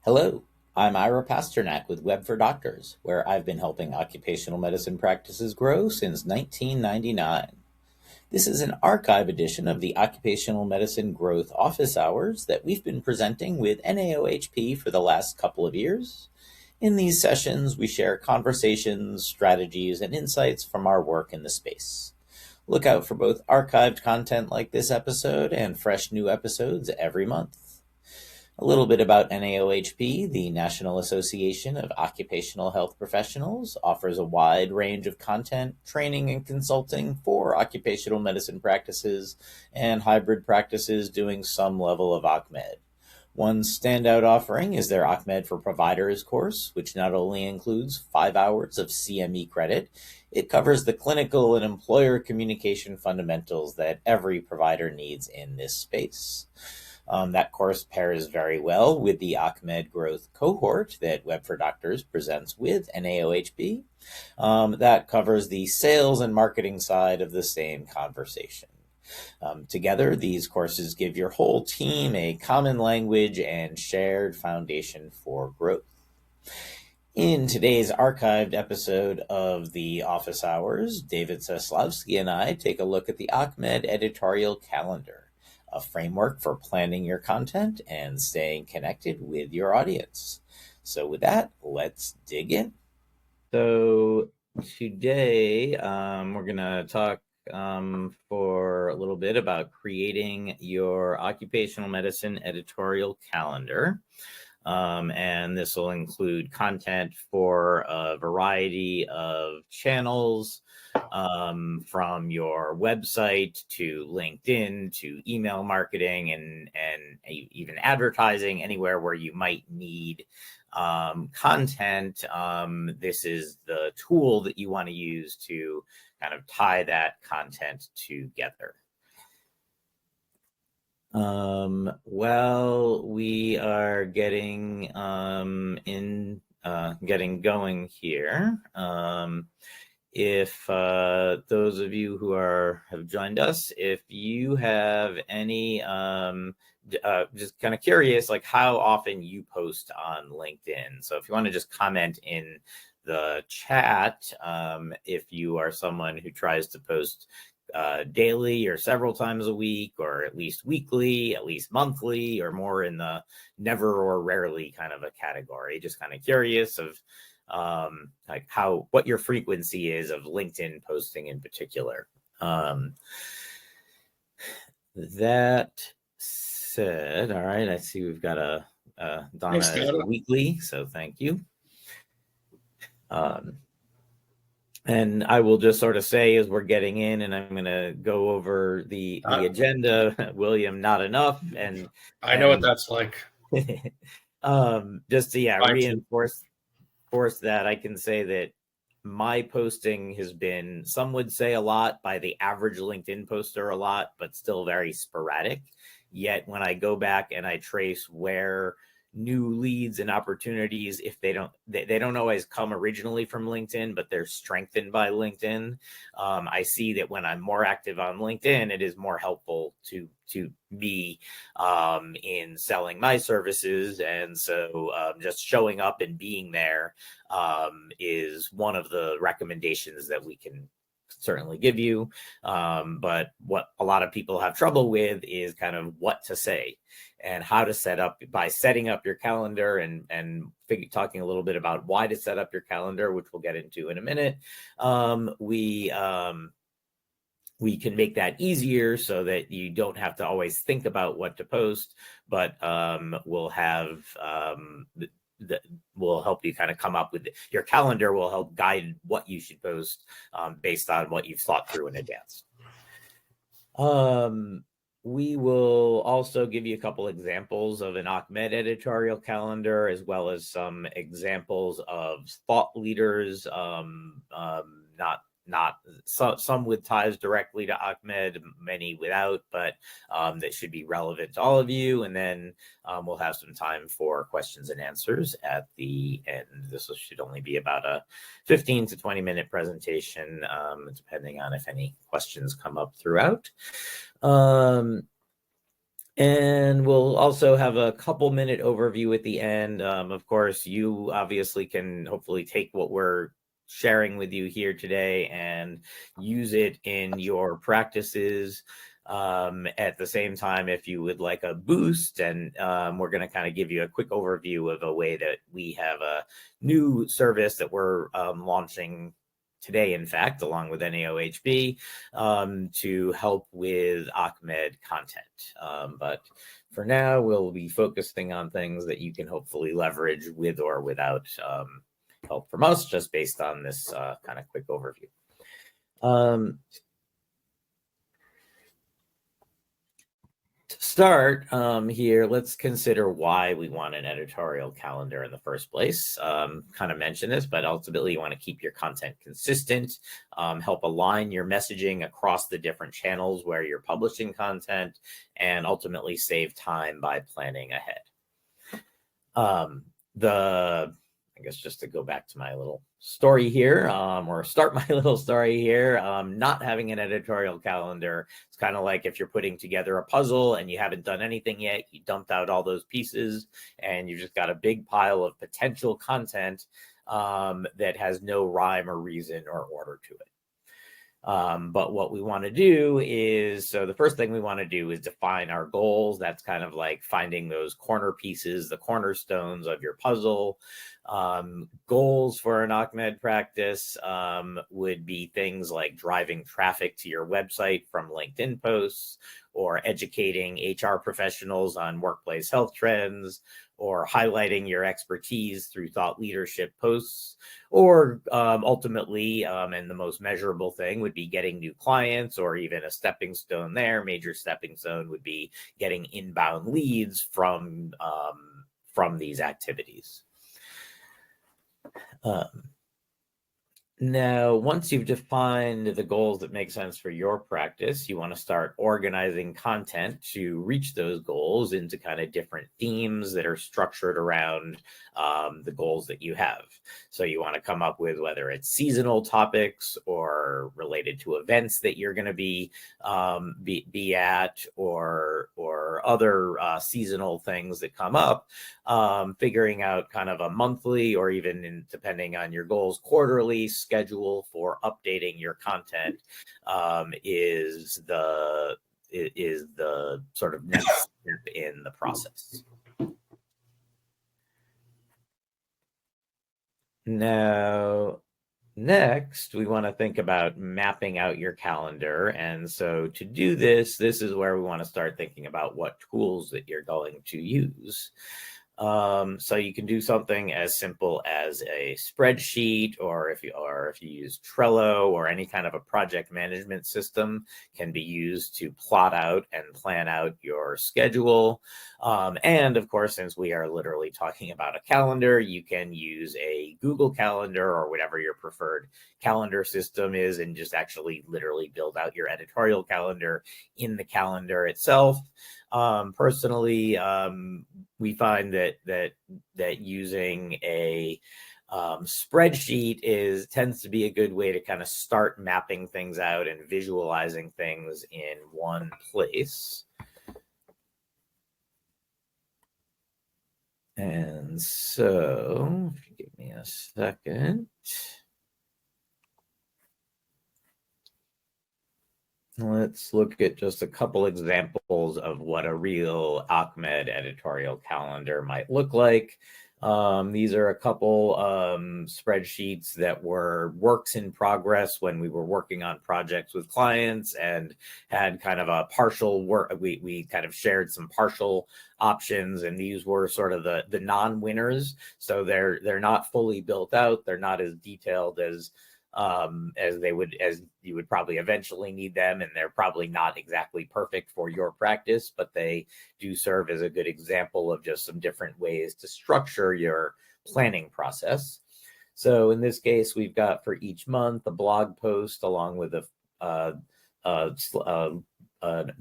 Hello, I'm Ira Pasternak with Web for Doctors, where I've been helping occupational medicine practices grow since 1999. This is an archive edition of the Occupational Medicine Growth Office Hours that we've been presenting with NAOHP for the last couple of years. In these sessions, we share conversations, strategies, and insights from our work in the space. Look out for both archived content like this episode and fresh new episodes every month. A little bit about NAOHP, the National Association of Occupational Health Professionals, offers a wide range of content, training, and consulting for occupational medicine practices and hybrid practices doing some level of OCMED. One standout offering is their OCMED for Providers course, which not only includes 5 hours of CME credit, it covers the clinical and employer communication fundamentals that every provider needs in this space. That course pairs very well with the OCMED growth cohort that Web for Doctors presents with NAOHP. That covers the sales and marketing side of the same conversation. Together, these courses give your whole team a common language and shared foundation for growth. In today's archived episode of the Office Hours, David Seslowski and I take a look at the OCMED editorial calendar, a framework for planning your content and staying connected with your audience. So with that, let's dig in. So today we're going to talk for a little bit about creating your occupational medicine editorial calendar. And this will include content for a variety of channels, from your website to LinkedIn to email marketing and even advertising, anywhere where you might need content. This is the tool that you want to use to kind of tie that content together. Well, we are getting getting going here. If those of you who have joined us, if you have any just kind of curious, like how often you post on LinkedIn. So if you want to just comment in the chat, if you are someone who tries to post daily or several times a week, or at least weekly, at least monthly, or more in the never or rarely kind of a category. Just kind of curious of like what your frequency is of LinkedIn posting in particular. That said, all right, I see we've got a Donna as a weekly, so thank you. And I will just sort of say as we're getting in, and I'm going to go over the agenda, William, not enough. And I know what that's like. Just to reinforce that, I can say that my posting has been, some would say a lot, by the average LinkedIn poster a lot, but still very sporadic. Yet when I go back and I trace where new leads and opportunities, if they don't always come originally from LinkedIn, but they're strengthened by LinkedIn. I see that when I'm more active on LinkedIn, it is more helpful to me in selling my services. And so just showing up and being there is one of the recommendations that we can certainly give you. But what a lot of people have trouble with is kind of what to say and how to set up, by setting up your calendar and talking a little bit about why to set up your calendar, which we'll get into in a minute. We can make that easier so that you don't have to always think about what to post, but we'll have that will help you kind of come up with your calendar, will help guide what you should post based on what you've thought through in advance. We will also give you a couple examples of an OCMED editorial calendar, as well as some examples of thought leaders, not some with ties directly to OCMED, many without, but that should be relevant to all of you. And then we'll have some time for questions and answers at the end. This should only be about a 15 to 20 minute presentation, depending on if any questions come up throughout. And we'll also have a couple minute overview at the end. Of course, you obviously can hopefully take what we're sharing with you here today and use it in your practices. At the same time, if you would like a boost, and we're going to kind of give you a quick overview of a way that we have a new service that we're launching today, in fact, along with NAOHB, to help with Ahmed content. But for now, we'll be focusing on things that you can hopefully leverage with or without help from us, just based on this kind of quick overview. To start here, let's consider why we want an editorial calendar in the first place. Kind of mentioned this, but ultimately you want to keep your content consistent, help align your messaging across the different channels where you're publishing content, and ultimately save time by planning ahead. I guess just to go back to my little story here, or start my little story here, not having an editorial calendar, it's kind of like if you're putting together a puzzle and you haven't done anything yet, you dumped out all those pieces and you just got a big pile of potential content that has no rhyme or reason or order to it. But what we want to do is, so the first thing we want to do is define our goals. That's kind of like finding those corner pieces, the cornerstones of your puzzle. Goals for an Ahmed practice would be things like driving traffic to your website from LinkedIn posts, or educating HR professionals on workplace health trends, or highlighting your expertise through thought leadership posts, or ultimately, and the most measurable thing would be getting new clients, or even a stepping stone there. Major stepping stone would be getting inbound leads from these activities. Now, once you've defined the goals that make sense for your practice, you want to start organizing content to reach those goals into kind of different themes that are structured around the goals that you have. So you want to come up with whether it's seasonal topics or related to events that you're going to be at, or other seasonal things that come up. Figuring out kind of a monthly, or even depending on your goals, quarterly schedule for updating your content is the sort of next step in the process. Now, next, we want to think about mapping out your calendar. And so to do this is where we want to start thinking about what tools that you're going to use. So you can do something as simple as a spreadsheet, or if you use Trello, or any kind of a project management system can be used to plot out and plan out your schedule. And of course, since we are literally talking about a calendar, you can use a Google Calendar or whatever your preferred calendar system is, and just actually literally build out your editorial calendar in the calendar itself. Personally, we find that using a spreadsheet tends to be a good way to kind of start mapping things out and visualizing things in one place. And so, if you give me a second. Let's look at just a couple examples of what a real Ahmed editorial calendar might look like. These are a couple spreadsheets that were works in progress when we were working on projects with clients and had kind of a partial work. We kind of shared some partial options, and these were sort of the non-winners. So they're not fully built out. They're not as detailed as you would probably eventually need them, and they're probably not exactly perfect for your practice, but they do serve as a good example of just some different ways to structure your planning process. So in this case, we've got for each month a blog post along with a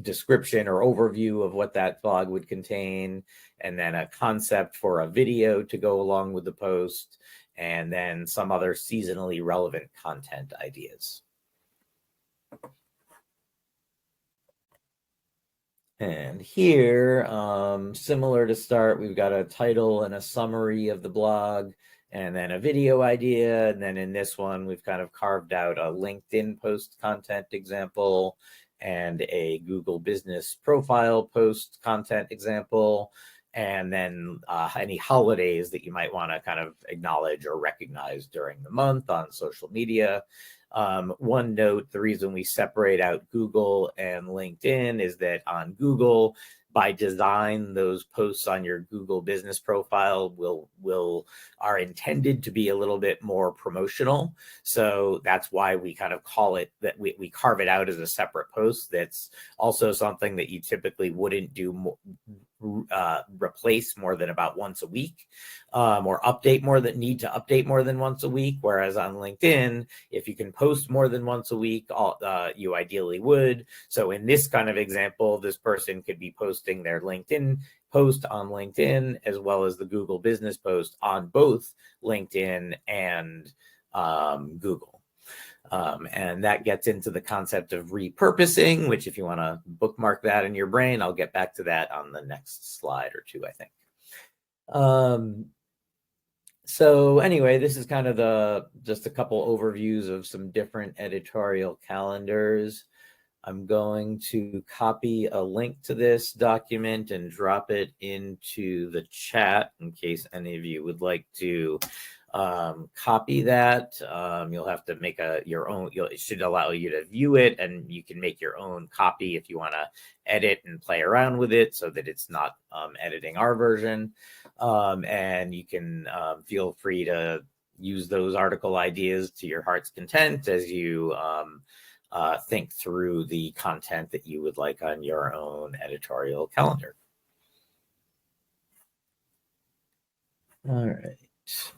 description or overview of what that blog would contain, and then a concept for a video to go along with the post, and then some other seasonally relevant content ideas. And here, similar to start, we've got a title and a summary of the blog, and then a video idea. And then in this one, we've kind of carved out a LinkedIn post content example and a Google Business Profile post content example, and then any holidays that you might want to kind of acknowledge or recognize during the month on social media. One note, the reason we separate out Google and LinkedIn is that on Google, by design, those posts on your Google business profile are intended to be a little bit more promotional. So that's why we kind of call it that we carve it out as a separate post. That's also something that you typically wouldn't do replace more than about once a week, or need to update more than once a week. Whereas on LinkedIn, if you can post more than once a week, you ideally would. So in this kind of example, this person could be posting their LinkedIn post on LinkedIn as well as the Google business post on both LinkedIn and Google. And that gets into the concept of repurposing, which if you want to bookmark that in your brain, I'll get back to that on the next slide or two, I think. So anyway, this is kind of just a couple overviews of some different editorial calendars. I'm going to copy a link to this document and drop it into the chat in case any of you would like to copy that. You'll have to make your own. It should allow you to view it, and you can make your own copy if you want to edit and play around with it so that it's not editing our version. And you can feel free to use those article ideas to your heart's content as you think through the content that you would like on your own editorial calendar. All right,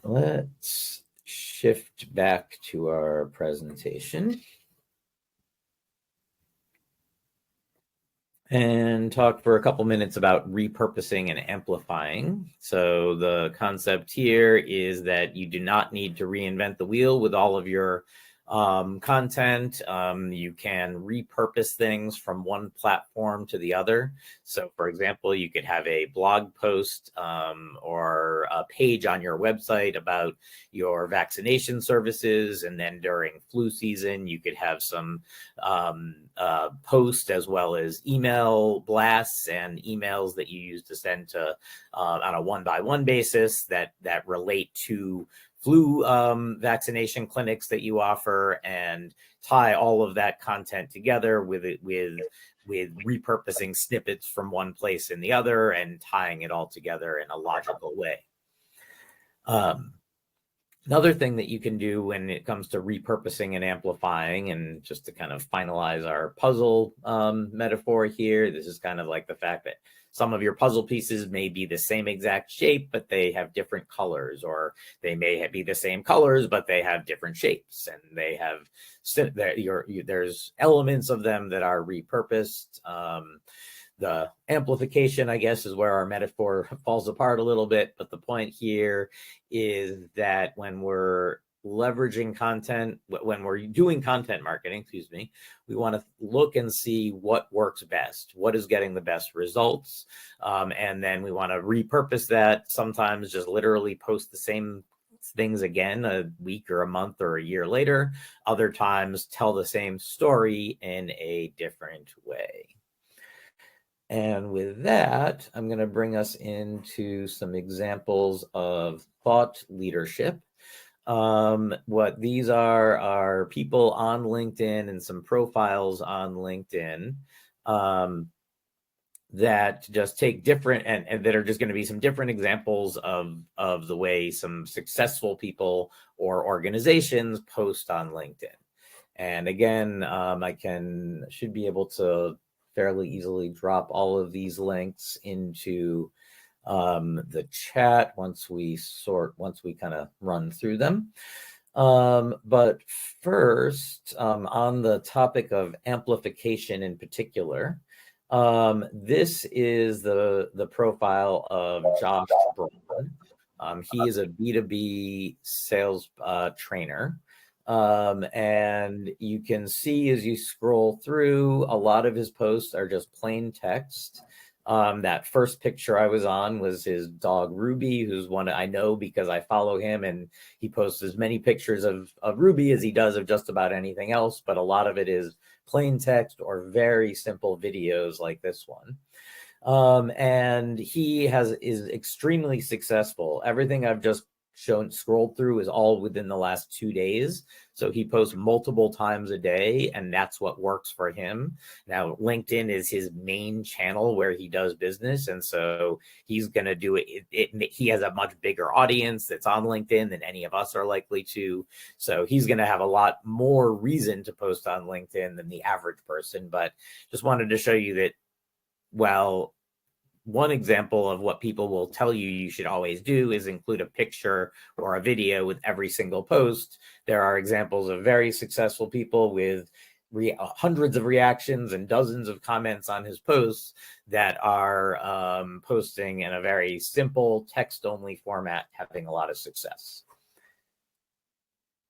let's shift back to our presentation and talk for a couple minutes about repurposing and amplifying. So the concept here is that you do not need to reinvent the wheel with all of your content. You can repurpose things from one platform to the other. So for example, you could have a blog post or a page on your website about your vaccination services. And then during flu season, you could have some post as well as email blasts and emails that you use to send to on a one-by-one basis that relate to flu vaccination clinics that you offer, and tie all of that content together with repurposing snippets from one place in the other and tying it all together in a logical way. Another thing that you can do when it comes to repurposing and amplifying, and just to kind of finalize our puzzle metaphor here, this is kind of like the fact that some of your puzzle pieces may be the same exact shape, but they have different colors, or they may be the same colors, but they have different shapes, and they have there's elements of them that are repurposed. The amplification, I guess, is where our metaphor falls apart a little bit. But the point here is that when we're leveraging content, when we're doing content marketing, we want to look and see what works best, what is getting the best results. And then we want to repurpose that, sometimes just literally post the same things again a week or a month or a year later. Other times tell the same story in a different way. And with that, I'm going to bring us into some examples of thought leadership. What these are people on LinkedIn and some profiles on LinkedIn that just take different and that are just going to be some different examples of the way some successful people or organizations post on LinkedIn. And again, I should be able to fairly easily drop all of these links into the chat once we kind of run through them. But first, on the topic of amplification in particular, this is the profile of Josh Braun. He is a B2B sales trainer. And you can see as you scroll through, a lot of his posts are just plain text. That first picture I was on was his dog Ruby, who's one I know because I follow him, and he posts as many pictures of Ruby as he does of just about anything else, but a lot of it is plain text or very simple videos like this one. And he is extremely successful. Everything I've just scrolled through is all within the last 2 days. So he posts multiple times a day, and that's what works for him. Now, LinkedIn is his main channel where he does business, and so he's going to do it. He has a much bigger audience that's on LinkedIn than any of us are likely to. So he's going to have a lot more reason to post on LinkedIn than the average person. But just wanted to show you that, well, one example of what people will tell you should always do is include a picture or a video with every single post. There are examples of very successful people with hundreds of reactions and dozens of comments on his posts that are posting in a very simple text-only format, having a lot of success.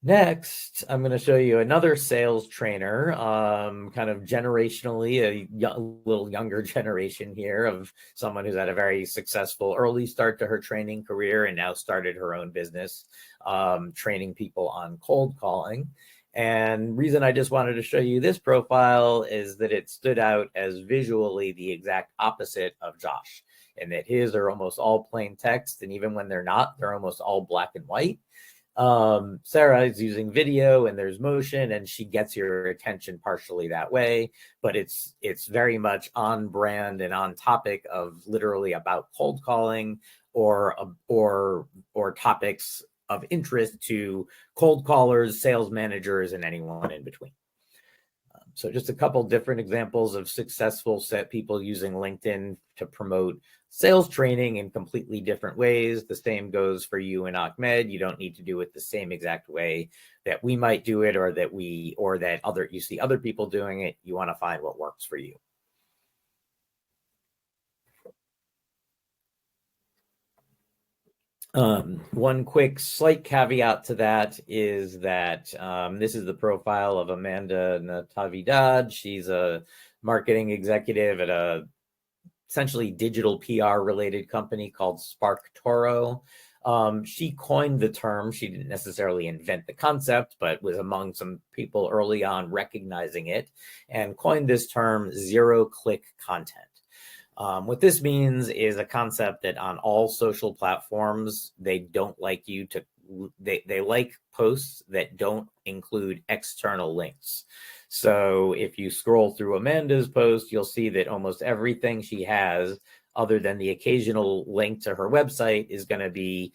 Next, I'm going to show you another sales trainer, kind of generationally, a little younger generation here of someone who's had a very successful early start to her training career and now started her own business, training people on cold calling. And reason I just wanted to show you this profile is that it stood out as visually the exact opposite of Josh, and that his are almost all plain text, and even when they're not, they're almost all black and white. Sarah is using video and there's motion, and she gets your attention partially that way, but it's very much on brand and on topic of literally about cold calling or topics of interest to cold callers, sales managers, and anyone in between. So just a couple different examples of successful people using LinkedIn to promote sales training in completely different ways. The same goes for you and Ahmed. You don't need to do it the same exact way that we might do it, or that you see other people doing it. You want to find what works for you. One quick slight caveat to that is that this is the profile of Amanda Natividad. She's a marketing executive at a essentially digital PR related company called Spark Toro. She coined the term. She didn't necessarily invent the concept, but was among some people early on recognizing it and coined this term zero-click content. What this means is a concept that on all social platforms, they don't like you to, they like posts that don't include external links. So if you scroll through Amanda's post, you'll see that almost everything she has, other than the occasional link to her website, is going to be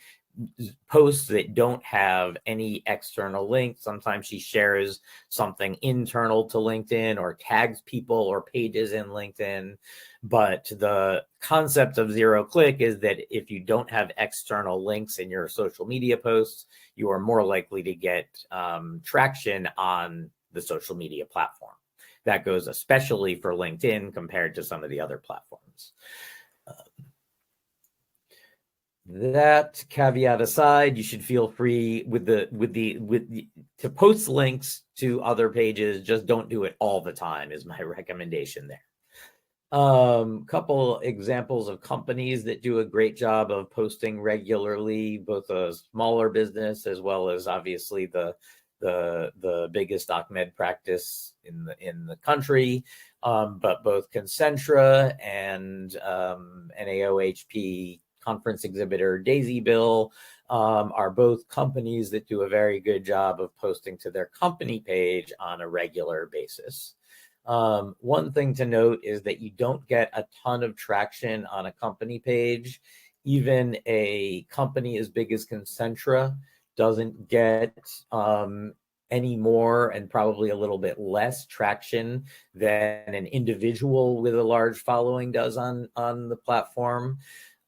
posts that don't have any external links. Sometimes she shares something internal to LinkedIn or tags people or pages in LinkedIn. But the concept of zero click is that if you don't have external links in your social media posts, you are more likely to get traction on the social media platform. That goes especially for LinkedIn compared to some of the other platforms. That caveat aside, you should feel free to post links to other pages. Just don't do it all the time is my recommendation there. Couple examples of companies that do a great job of posting regularly, both a smaller business as well as obviously the biggest Ahmed practice in the country, but both Concentra and NAOHP conference exhibitor Daisy Bill are both companies that do a very good job of posting to their company page on a regular basis. One thing to note is that you don't get a ton of traction on a company page. Even a company as big as Concentra doesn't get any more and probably a little bit less traction than an individual with a large following does on the platform.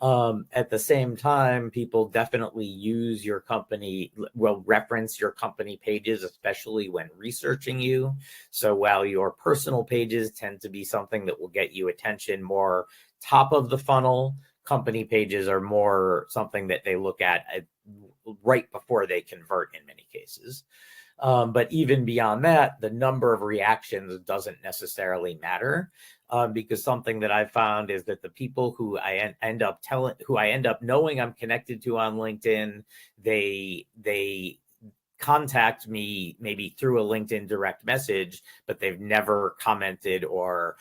At the same time, people definitely use your company, will reference your company pages, especially when researching you. So while your personal pages tend to be something that will get you attention more top of the funnel, company pages are more something that they look at right before they convert in many cases. But even beyond that, the number of reactions doesn't necessarily matter, because something that I've found is that the people who I end up knowing I'm connected to on LinkedIn, they contact me maybe through a LinkedIn direct message, but they've never commented or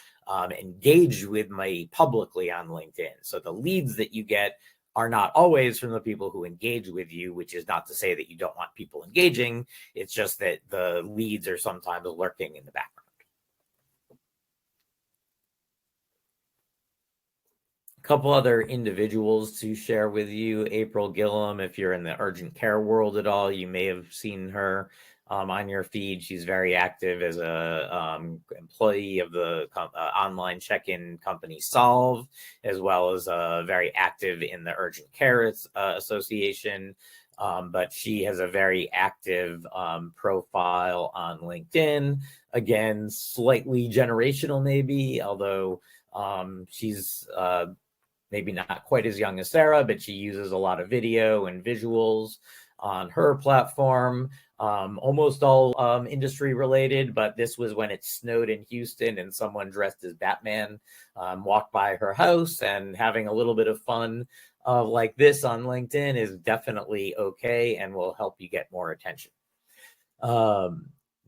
engaged with me publicly on LinkedIn. So the leads that you get are not always from the people who engage with you, which is not to say that you don't want people engaging. It's just that the leads are sometimes lurking in the background. A couple other individuals to share with you. April Gillum, if you're in the urgent care world at all, you may have seen her on your feed. She's very active as a employee of the online check-in company Solve, as well as very active in the Urgent Care Association. But she has a very active profile on LinkedIn. Again, slightly generational maybe, although she's maybe not quite as young as Sarah, but she uses a lot of video and visuals on her platform. Almost all industry related, but this was when it snowed in Houston and someone dressed as Batman walked by her house, and having a little bit of fun like this on LinkedIn is definitely okay and will help you get more attention.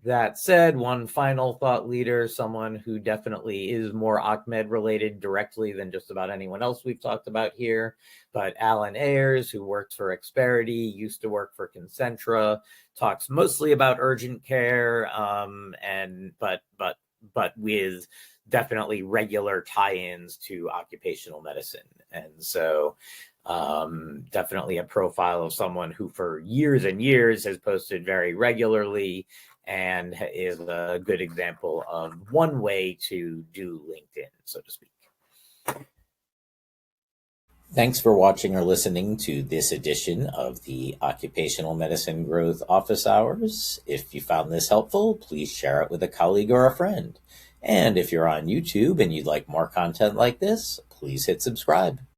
That said, one final thought leader, someone who definitely is more Ahmed related directly than just about anyone else we've talked about here, but Alan Ayers, who works for Xperity, used to work for Concentra, talks mostly about urgent care, but with definitely regular tie-ins to occupational medicine. And so definitely a profile of someone who for years and years has posted very regularly and is a good example of one way to do LinkedIn, so to speak. Thanks for watching or listening to this edition of the Occupational Medicine Growth Office Hours. If you found this helpful, please share it with a colleague or a friend. And if you're on YouTube and you'd like more content like this, please hit subscribe.